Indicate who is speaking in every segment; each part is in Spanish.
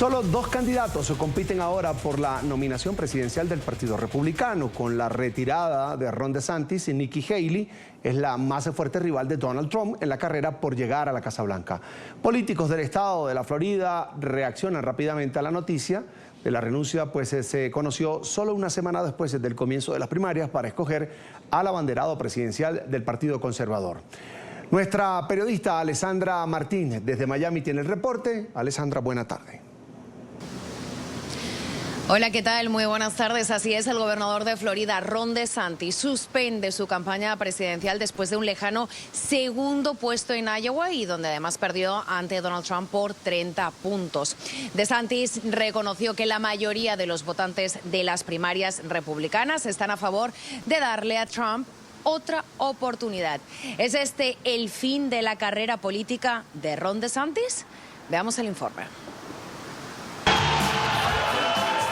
Speaker 1: Solo dos candidatos compiten ahora por la nominación presidencial del Partido Republicano. Con la retirada de Ron DeSantis, y Nikki Haley es la más fuerte rival de Donald Trump en la carrera por llegar a la Casa Blanca. Políticos del estado de la Florida reaccionan rápidamente a la noticia de la renuncia, pues se conoció solo una semana después del comienzo de las primarias para escoger al abanderado presidencial del Partido Conservador. Nuestra periodista Alessandra Martín desde Miami tiene el reporte. Alessandra, buena tarde.
Speaker 2: Hola, ¿qué tal? Muy buenas tardes. Así es, el gobernador de Florida, Ron DeSantis, suspende su campaña presidencial después de un lejano segundo puesto en Iowa y donde además perdió ante Donald Trump por 30 puntos. DeSantis reconoció que la mayoría de los votantes de las primarias republicanas están a favor de darle a Trump otra oportunidad. ¿Es este el fin de la carrera política de Ron DeSantis? Veamos el informe.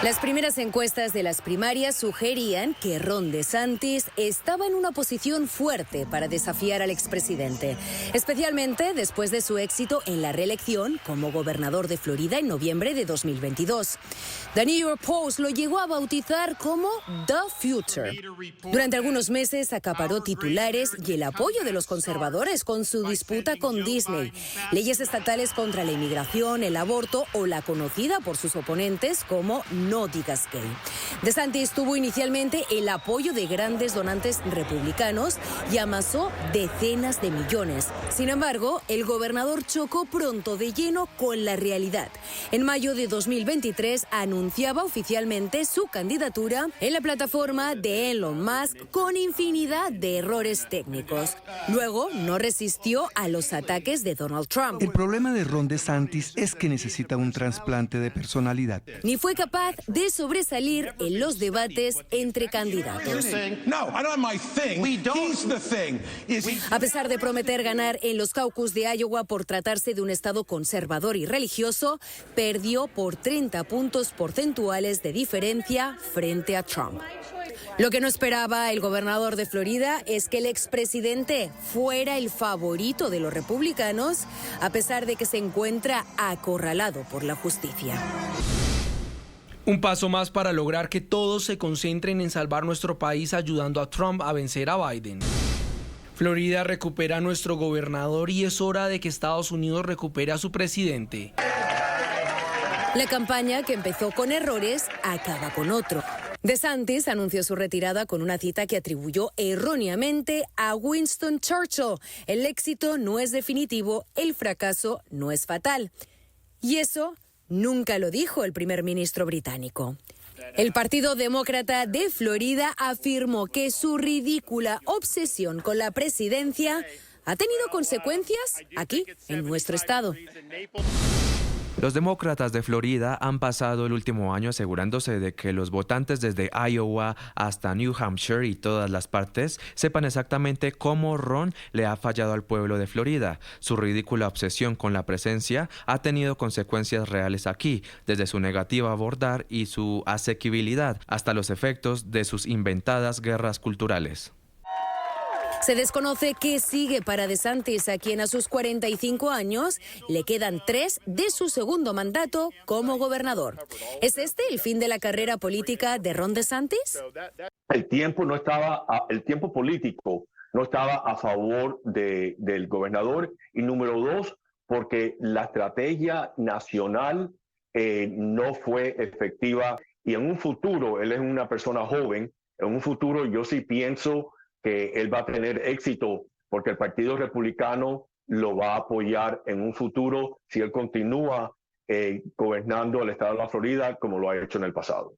Speaker 2: Las primeras encuestas de las primarias sugerían que Ron DeSantis estaba en una posición fuerte para desafiar al expresidente, especialmente después de su éxito en la reelección como gobernador de Florida en noviembre de 2022. The New York Post lo llegó a bautizar como The Future. Durante algunos meses acaparó titulares y el apoyo de los conservadores con su disputa con Disney, leyes estatales contra la inmigración, el aborto o la conocida por sus oponentes como No digas gay. DeSantis tuvo inicialmente el apoyo de grandes donantes republicanos y amasó decenas de millones. Sin embargo, el gobernador chocó pronto de lleno con la realidad. En mayo de 2023 anunciaba oficialmente su candidatura en la plataforma de Elon Musk con infinidad de errores técnicos. Luego no resistió a los ataques de Donald Trump.
Speaker 3: El problema de Ron DeSantis es que necesita un trasplante de personalidad.
Speaker 2: Ni fue capaz de sobresalir en los debates entre candidatos. A pesar de prometer ganar en los caucus de Iowa por tratarse de un estado conservador y religioso, perdió por 30 puntos porcentuales de diferencia frente a Trump. Lo que no esperaba el gobernador de Florida es que el expresidente fuera el favorito de los republicanos, a pesar de que se encuentra acorralado por la justicia.
Speaker 4: Un paso más para lograr que todos se concentren en salvar nuestro país ayudando a Trump a vencer a Biden. Florida recupera a nuestro gobernador y es hora de que Estados Unidos recupere a su presidente.
Speaker 2: La campaña, que empezó con errores, acaba con otro. DeSantis anunció su retirada con una cita que atribuyó erróneamente a Winston Churchill. El éxito no es definitivo, el fracaso no es fatal. Y eso nunca lo dijo el primer ministro británico. El Partido Demócrata de Florida afirmó que su ridícula obsesión con la presidencia ha tenido consecuencias aquí, en nuestro estado.
Speaker 5: Los demócratas de Florida han pasado el último año asegurándose de que los votantes desde Iowa hasta New Hampshire y todas las partes sepan exactamente cómo Ron le ha fallado al pueblo de Florida. Su ridícula obsesión con la presencia ha tenido consecuencias reales aquí, desde su negativa a abordar y su asequibilidad hasta los efectos de sus inventadas guerras culturales.
Speaker 2: Se desconoce qué sigue para DeSantis, a quien a sus 45 años le quedan 3 de su segundo mandato como gobernador. ¿Es este el fin de la carrera política de Ron DeSantis?
Speaker 6: El tiempo político no estaba a favor del gobernador. Y número 2, porque la estrategia nacional no fue efectiva. Y en un futuro, él es una persona joven, en un futuro yo sí pienso que él va a tener éxito porque el Partido Republicano lo va a apoyar en un futuro si él continúa gobernando el estado de la Florida como lo ha hecho en el pasado.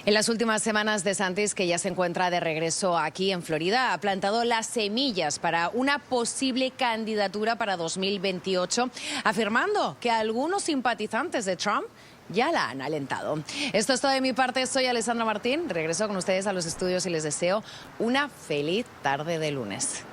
Speaker 2: En las últimas semanas, DeSantis, que ya se encuentra de regreso aquí en Florida, ha plantado las semillas para una posible candidatura para 2028, afirmando que algunos simpatizantes de Trump ya la han alentado. Esto es todo de mi parte. Soy Alessandra Martín. Regreso con ustedes a los estudios y les deseo una feliz tarde de lunes.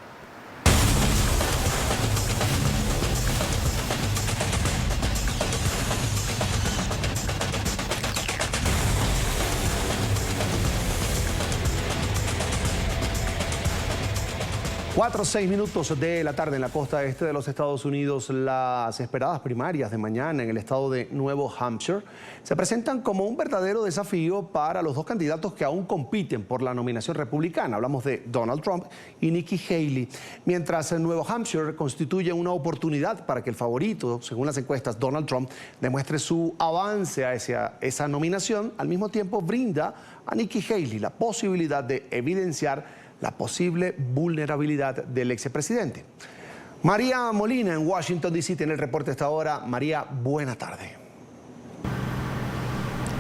Speaker 1: 4:06 minutos de la tarde en la costa este de los Estados Unidos. Las esperadas primarias de mañana en el estado de Nuevo Hampshire se presentan como un verdadero desafío para los dos candidatos que aún compiten por la nominación republicana. Hablamos de Donald Trump y Nikki Haley. Mientras Nuevo Hampshire constituye una oportunidad para que el favorito, según las encuestas, Donald Trump, demuestre su avance hacia esa nominación, al mismo tiempo brinda a Nikki Haley la posibilidad de evidenciar la posible vulnerabilidad del expresidente. María Molina en Washington, D.C. tiene el reporte hasta ahora. María, buena tarde.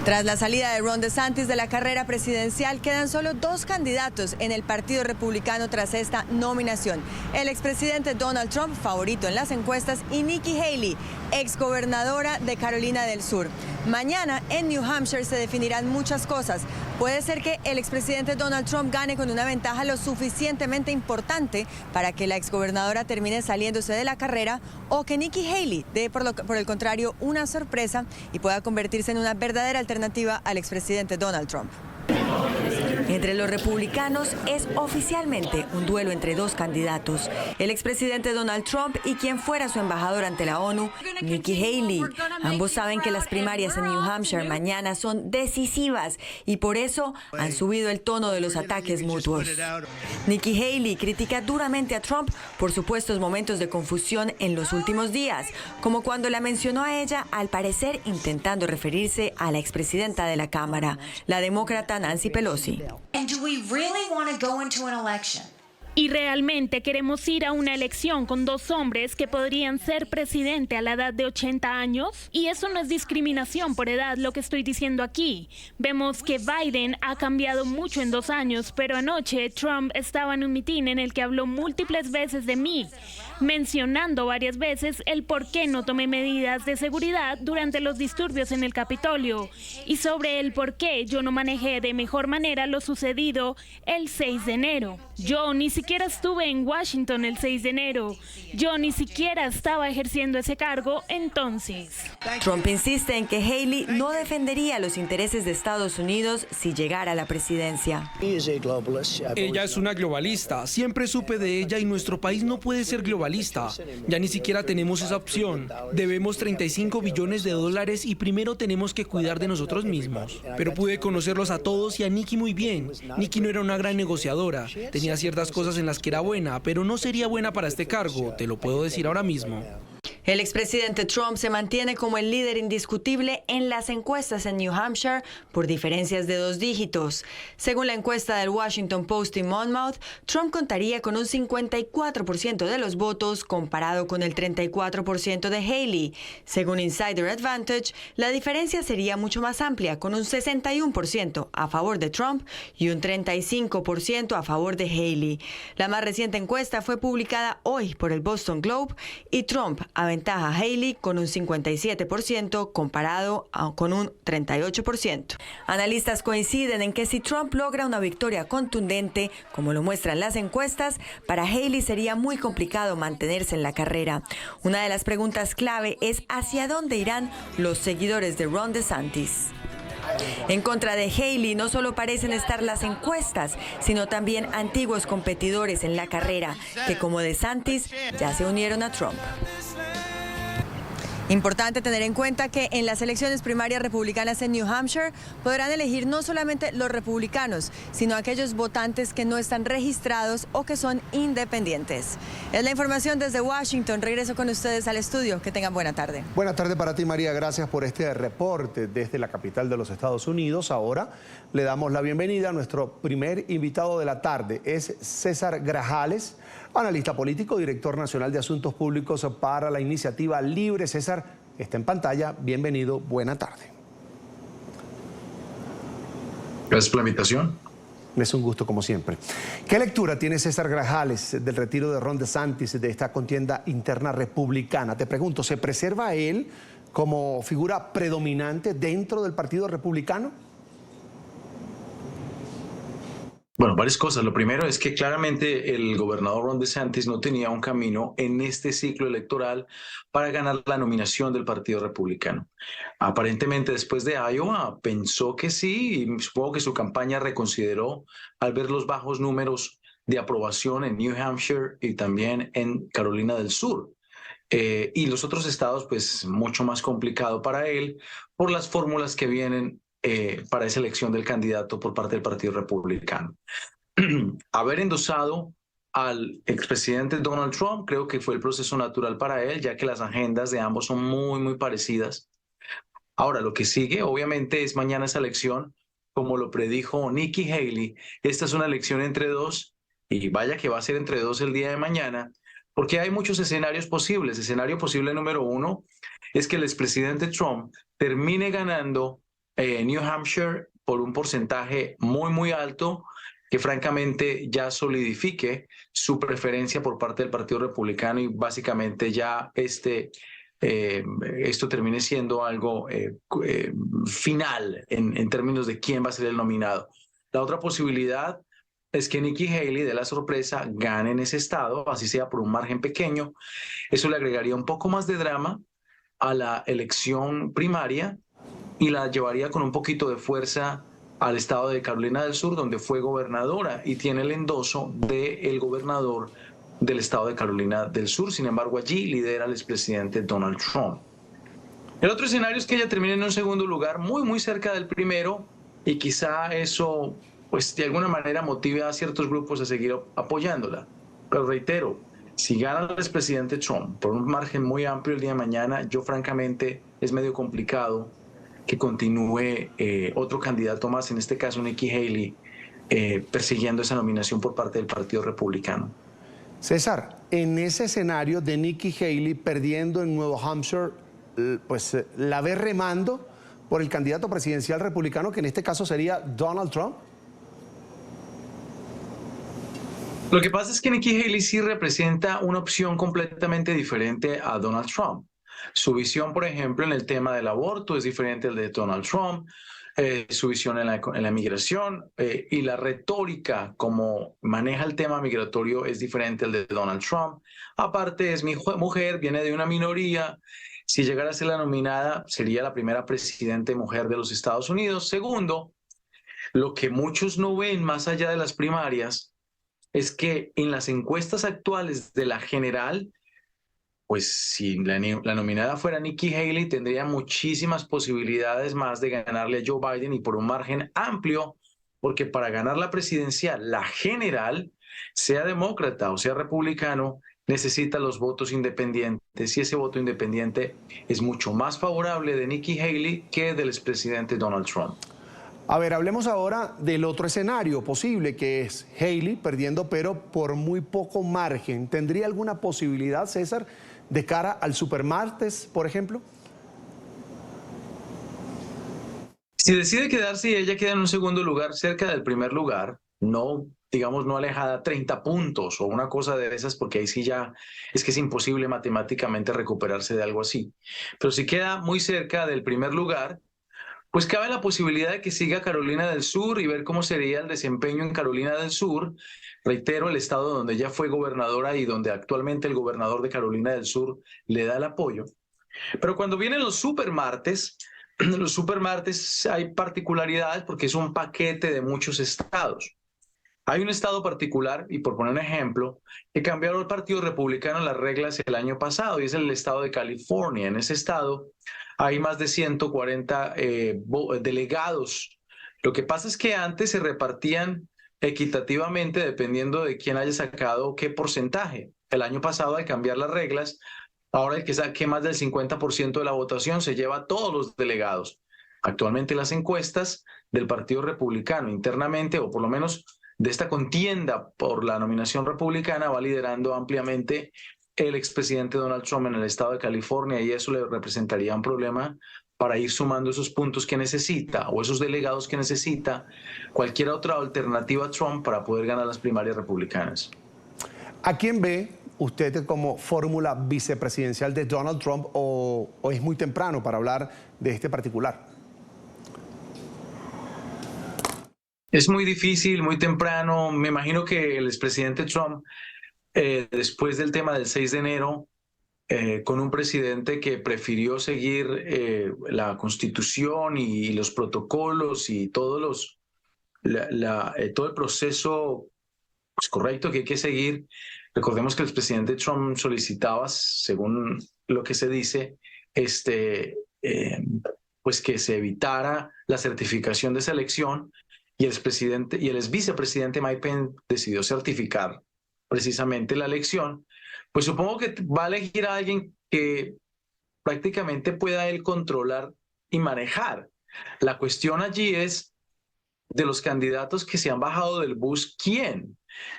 Speaker 7: Tras la salida de Ron DeSantis de la carrera presidencial, quedan solo dos candidatos en el Partido Republicano tras esta nominación. El expresidente Donald Trump, favorito en las encuestas, y Nikki Haley, exgobernadora de Carolina del Sur. Mañana en New Hampshire se definirán muchas cosas. Puede ser que el expresidente Donald Trump gane con una ventaja lo suficientemente importante para que la exgobernadora termine saliéndose de la carrera, o que Nikki Haley dé por el contrario una sorpresa y pueda convertirse en una verdadera alternativa al expresidente Donald Trump. Entre los republicanos es oficialmente un duelo entre dos candidatos, el expresidente Donald Trump y quien fuera su embajador ante la ONU, Nikki Haley. Ambos saben que las primarias en New Hampshire mañana son decisivas y por eso han subido el tono de los ataques mutuos. Nikki Haley critica duramente a Trump por supuestos momentos de confusión en los últimos días, como cuando la mencionó a ella, al parecer intentando referirse a la expresidenta de la Cámara, la demócrata Nancy Pelosi.
Speaker 8: ¿Y realmente queremos ir a una elección con dos hombres que podrían ser presidente a la edad de 80 años? Y eso no es discriminación por edad lo que estoy diciendo aquí. Vemos que Biden ha cambiado mucho en 2 años, pero anoche Trump estaba en un mitin en el que habló múltiples veces de mí, mencionando varias veces el por qué no tomé medidas de seguridad durante los disturbios en el Capitolio y sobre el por qué yo no manejé de mejor manera lo sucedido el 6 de enero. Yo ni siquiera estuve en Washington el 6 de enero. Yo ni siquiera estaba ejerciendo ese cargo entonces.
Speaker 7: Trump insiste en que Haley no defendería los intereses de Estados Unidos si llegara a la presidencia.
Speaker 4: Ella es una globalista. Siempre supe de ella y nuestro país no puede ser globalista. Ya ni siquiera tenemos esa opción. Debemos $35 billones y primero tenemos que cuidar de nosotros mismos. Pero pude conocerlos a todos y a Nikki muy bien. Nikki no era una gran negociadora. Tenía ciertas cosas en las que era buena, pero no sería buena para este cargo, te lo puedo decir ahora mismo.
Speaker 7: El expresidente Trump se mantiene como el líder indiscutible en las encuestas en New Hampshire por diferencias de 2 dígitos. Según la encuesta del Washington Post y Monmouth, Trump contaría con un 54% de los votos comparado con el 34% de Haley. Según Insider Advantage, la diferencia sería mucho más amplia, con un 61% a favor de Trump y un 35% a favor de Haley. La más reciente encuesta fue publicada hoy por el Boston Globe y Trump aventaja a Haley con un 57% comparado con un 38%. Analistas coinciden en que si Trump logra una victoria contundente, como lo muestran las encuestas, para Haley sería muy complicado mantenerse en la carrera. Una de las preguntas clave es hacia dónde irán los seguidores de Ron DeSantis. En contra de Haley no solo parecen estar las encuestas, sino también antiguos competidores en la carrera, que como DeSantis ya se unieron a Trump. Importante tener en cuenta que en las elecciones primarias republicanas en New Hampshire podrán elegir no solamente los republicanos, sino aquellos votantes que no están registrados o que son independientes. Es la información desde Washington. Regreso con ustedes al estudio. Que tengan buena tarde.
Speaker 1: Buena tarde para ti, María. Gracias por este reporte desde la capital de los Estados Unidos. Ahora le damos la bienvenida a nuestro primer invitado de la tarde. Es César Grajales, analista político, director nacional de Asuntos Públicos para la Iniciativa Libre. César, está en pantalla. Bienvenido. Buena tarde.
Speaker 9: Gracias por la invitación.
Speaker 1: Es un gusto, como siempre. ¿Qué lectura tiene César Grajales del retiro de Ron DeSantis de esta contienda interna republicana? Te pregunto, ¿se preserva él como figura predominante dentro del Partido Republicano?
Speaker 9: Bueno, varias cosas. Lo primero es que claramente el gobernador Ron DeSantis no tenía un camino en este ciclo electoral para ganar la nominación del Partido Republicano. Aparentemente, después de Iowa, pensó que sí, y supongo que su campaña reconsideró al ver los bajos números de aprobación en New Hampshire y también en Carolina del Sur. Y los otros estados, pues mucho más complicado para él por las fórmulas que vienen para esa elección del candidato por parte del Partido Republicano. Haber endosado al expresidente Donald Trump creo que fue el proceso natural para él, ya que las agendas de ambos son muy parecidas. Ahora, lo que sigue, obviamente, es mañana esa elección, como lo predijo Nikki Haley. Esta es una elección entre dos, y vaya que va a ser entre dos el día de mañana, porque hay muchos escenarios posibles. Escenario posible número uno es que el expresidente Trump termine ganando New Hampshire por un porcentaje muy alto, que francamente ya solidifique su preferencia por parte del Partido Republicano y básicamente ya esto termine siendo algo final en términos de quién va a ser el nominado. La otra posibilidad es que Nikki Haley dé la sorpresa, gane en ese estado, así sea por un margen pequeño. Eso le agregaría un poco más de drama a la elección primaria y la llevaría con un poquito de fuerza al estado de Carolina del Sur, donde fue gobernadora y tiene el endoso del gobernador del estado de Carolina del Sur. Sin embargo, allí lidera el expresidente Donald Trump. El otro escenario es que ella termine en un segundo lugar, muy cerca del primero, y quizá eso, pues de alguna manera motive a ciertos grupos a seguir apoyándola. Pero reitero, si gana el expresidente Trump por un margen muy amplio el día de mañana, yo francamente es medio complicado que continúe otro candidato más, en este caso Nikki Haley, persiguiendo esa nominación por parte del Partido Republicano.
Speaker 1: César, en ese escenario de Nikki Haley perdiendo en Nuevo Hampshire, pues la ve remando por el candidato presidencial republicano, que en este caso sería Donald Trump.
Speaker 9: Lo que pasa es que Nikki Haley sí representa una opción completamente diferente a Donald Trump. Su visión, por ejemplo, en el tema del aborto es diferente al de Donald Trump. Su visión en la migración y la retórica como maneja el tema migratorio es diferente al de Donald Trump. Aparte, es mi mujer, viene de una minoría. Si llegara a ser la nominada, sería la primera presidente mujer de los Estados Unidos. Segundo, lo que muchos no ven más allá de las primarias es que en las encuestas actuales de la general, pues si la nominada fuera Nikki Haley, tendría muchísimas posibilidades más de ganarle a Joe Biden y por un margen amplio, porque para ganar la presidencial, la general, sea demócrata o sea republicano, necesita los votos independientes y ese voto independiente es mucho más favorable de Nikki Haley que del expresidente Donald Trump.
Speaker 1: A ver, hablemos ahora del otro escenario posible, que es Haley perdiendo, pero por muy poco margen. ¿Tendría alguna posibilidad, César, de cara al supermartes, por ejemplo?
Speaker 9: Si decide quedarse y ella queda en un segundo lugar, cerca del primer lugar, no, digamos, no alejada 30 puntos o una cosa de esas, porque ahí sí ya es que es imposible matemáticamente recuperarse de algo así. Pero si queda muy cerca del primer lugar, pues cabe la posibilidad de que siga Carolina del Sur y ver cómo sería el desempeño en Carolina del Sur. Reitero, el estado donde ella fue gobernadora y donde actualmente el gobernador de Carolina del Sur le da el apoyo. Pero cuando vienen los supermartes hay particularidades porque es un paquete de muchos estados. Hay un estado particular, y por poner un ejemplo, que cambiaron el Partido Republicano las reglas el año pasado, y es el estado de California. En ese estado hay más de 140 delegados. Lo que pasa es que antes se repartían equitativamente dependiendo de quién haya sacado qué porcentaje. El año pasado, al cambiar las reglas, ahora el que saque más del 50% de la votación se lleva a todos los delegados. Actualmente las encuestas del Partido Republicano internamente, o por lo menos de esta contienda por la nominación republicana, va liderando ampliamente el expresidente Donald Trump en el estado de California, y eso le representaría un problema para ir sumando esos puntos que necesita o esos delegados que necesita cualquier otra alternativa a Trump para poder ganar las primarias republicanas.
Speaker 1: ¿A quién ve usted como fórmula vicepresidencial de Donald Trump o es muy temprano para hablar de este particular?
Speaker 9: Es muy difícil, muy temprano. Me imagino que el expresidente Trump, después del tema del 6 de enero, con un presidente que prefirió seguir la Constitución y los protocolos y todo el proceso pues correcto, que hay que seguir. Recordemos que el presidente Trump solicitaba, según lo que se dice, pues que se evitara la certificación de esa elección, y el ex vicepresidente Mike Pence decidió certificar precisamente la elección. Pues supongo que va a elegir a alguien que prácticamente pueda él controlar y manejar. La cuestión allí es, de los candidatos que se han bajado del bus, ¿quién?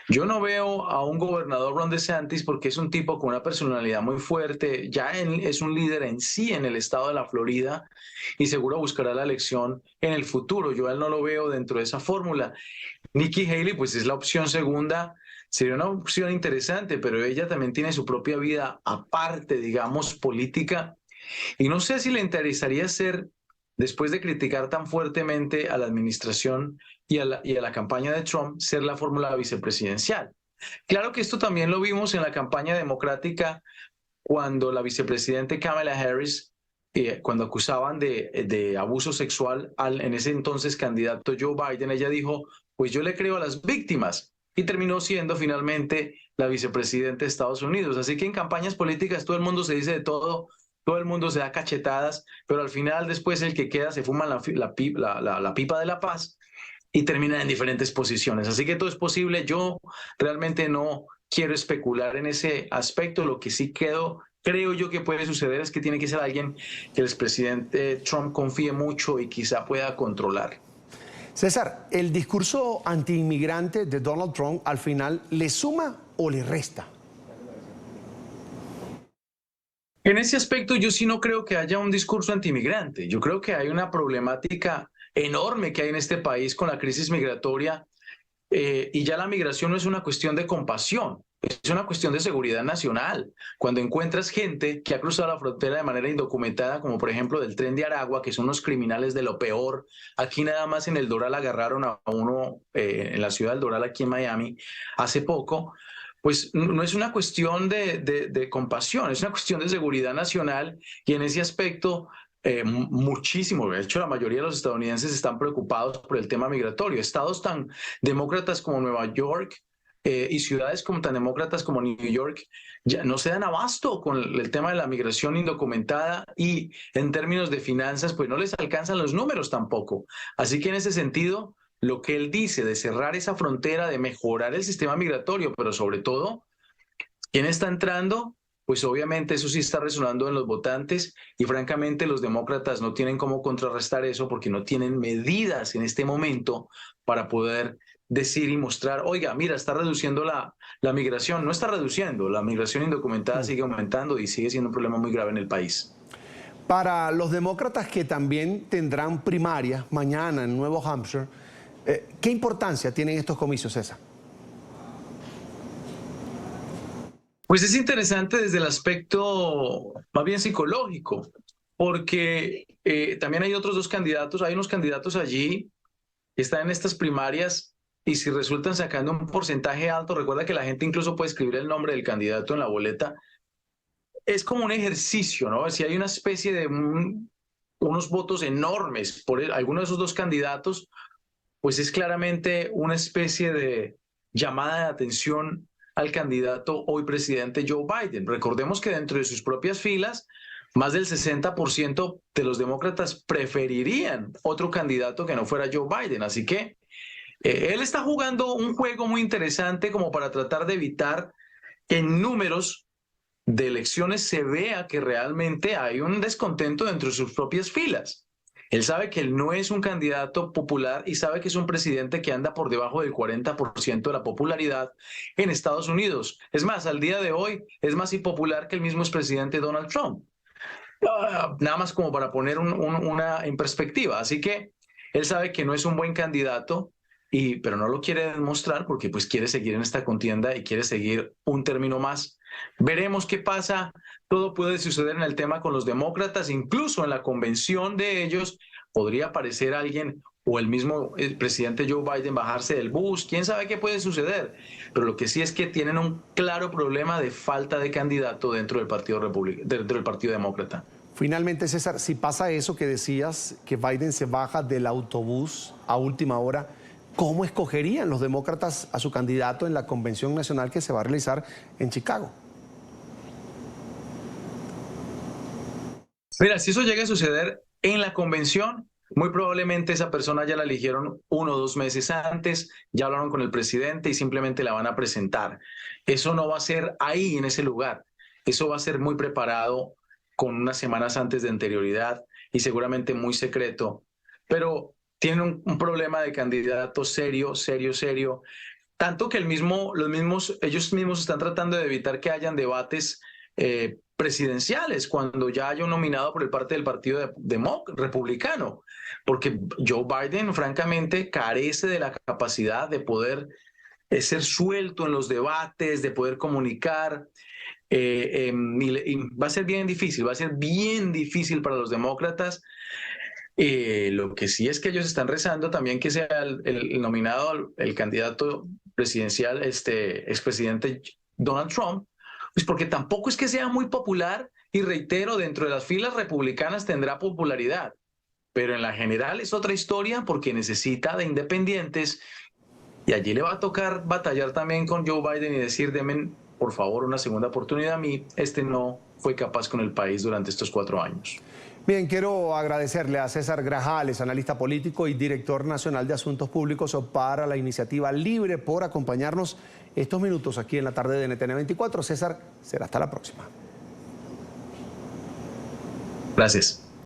Speaker 9: Yo no veo a un gobernador Ron DeSantis, porque es un tipo con una personalidad muy fuerte, ya es un líder en sí en el estado de la Florida y seguro buscará la elección en el futuro. Yo a él no lo veo dentro de esa fórmula. Nikki Haley, pues es la opción segunda, sería una opción interesante, pero ella también tiene su propia vida aparte, digamos, política, y no sé si le interesaría ser, después de criticar tan fuertemente a la administración y a la campaña de Trump, ser la fórmula vicepresidencial. Claro que esto también lo vimos en la campaña democrática, cuando la vicepresidente Kamala Harris, cuando acusaban de abuso sexual en ese entonces candidato Joe Biden, ella dijo, pues yo le creo a las víctimas, y terminó siendo finalmente la vicepresidenta de Estados Unidos. Así que en campañas políticas todo el mundo se dice de todo, todo el mundo se da cachetadas, pero al final después el que queda se fuma la pipa de la paz y termina en diferentes posiciones. Así que todo es posible. Yo realmente no quiero especular en ese aspecto. Lo que sí creo yo que puede suceder es que tiene que ser alguien que el expresidente Trump confíe mucho y quizá pueda controlar.
Speaker 1: César, ¿el discurso antiinmigrante de Donald Trump al final le suma o le resta?
Speaker 9: En ese aspecto yo sí no creo que haya un discurso antiinmigrante. Yo creo que hay una problemática enorme que hay en este país con la crisis migratoria, y ya la migración no es una cuestión de compasión, es una cuestión de seguridad nacional. Cuando encuentras gente que ha cruzado la frontera de manera indocumentada, como por ejemplo del Tren de Aragua, que son unos criminales de lo peor. Aquí nada más en el Doral agarraron a uno en la ciudad del Doral, aquí en Miami, hace poco. Pues no es una cuestión de compasión, es una cuestión de seguridad nacional, y en ese aspecto muchísimo, de hecho la mayoría de los estadounidenses están preocupados por el tema migratorio. Estados tan demócratas como Nueva York y ciudades como tan demócratas como New York ya no se dan abasto con el tema de la migración indocumentada, y en términos de finanzas pues no les alcanzan los números tampoco. Así que en ese sentido, lo que él dice de cerrar esa frontera, de mejorar el sistema migratorio, pero sobre todo, ¿quién está entrando? Pues obviamente eso sí está resonando en los votantes, y francamente los demócratas no tienen cómo contrarrestar eso, porque no tienen medidas en este momento para poder decir y mostrar, oiga, mira, está reduciendo la migración. No está reduciendo, la migración indocumentada sigue aumentando y sigue siendo un problema muy grave en el país.
Speaker 1: Para los demócratas que también tendrán primaria mañana en Nuevo Hampshire, ¿qué importancia tienen estos comicios, César?
Speaker 9: Pues es interesante desde el aspecto más bien psicológico, porque también hay otros dos candidatos, hay unos candidatos allí que están en estas primarias, y si resultan sacando un porcentaje alto, recuerda que la gente incluso puede escribir el nombre del candidato en la boleta. Es como un ejercicio, ¿no? Si hay una especie de unos votos enormes por alguno de esos dos candidatos, pues es claramente una especie de llamada de atención al candidato hoy presidente Joe Biden. Recordemos que dentro de sus propias filas, más del 60% de los demócratas preferirían otro candidato que no fuera Joe Biden. Así que él está jugando un juego muy interesante como para tratar de evitar que en números de elecciones se vea que realmente hay un descontento dentro de sus propias filas. Él sabe que él no es un candidato popular y sabe que es un presidente que anda por debajo del 40% de la popularidad en Estados Unidos. Es más, al día de hoy es más impopular que el mismo expresidente Donald Trump. Nada más como para poner una en perspectiva. Así que él sabe que no es un buen candidato, pero no lo quiere demostrar porque pues quiere seguir en esta contienda y quiere seguir un término más. Veremos qué pasa. Todo puede suceder en el tema con los demócratas, incluso en la convención de ellos podría aparecer alguien, o el mismo presidente Joe Biden bajarse del bus. Quién sabe qué puede suceder, pero lo que sí es que tienen un claro problema de falta de candidato dentro del Partido Demócrata.
Speaker 1: Finalmente, César, si pasa eso que decías, que Biden se baja del autobús a última hora, ¿cómo escogerían los demócratas a su candidato en la convención nacional que se va a realizar en Chicago?
Speaker 9: Mira, si eso llega a suceder en la convención, muy probablemente esa persona ya la eligieron 1 o 2 meses antes, ya hablaron con el presidente y simplemente la van a presentar. Eso no va a ser ahí, en ese lugar. Eso va a ser muy preparado con unas semanas antes de anterioridad y seguramente muy secreto. Pero tienen un problema de candidato serio. Tanto que ellos mismos están tratando de evitar que hayan debates presidenciales cuando ya haya un nominado por parte del Partido Republicano, porque Joe Biden francamente carece de la capacidad de poder ser suelto en los debates, de poder comunicar, y va a ser bien difícil para los demócratas. Lo que sí es que ellos están rezando también que sea el nominado, el candidato presidencial, expresidente Donald Trump, pues porque tampoco es que sea muy popular y reitero, dentro de las filas republicanas tendrá popularidad, pero en la general es otra historia porque necesita de independientes y allí le va a tocar batallar también con Joe Biden y decir, denme por favor una segunda oportunidad a mí, no fue capaz con el país durante estos 4 años.
Speaker 1: Bien, quiero agradecerle a César Grajales, analista político y director nacional de Asuntos Públicos para la Iniciativa Libre, por acompañarnos estos minutos aquí en la tarde de NTN 24. César, será hasta la próxima.
Speaker 9: Gracias.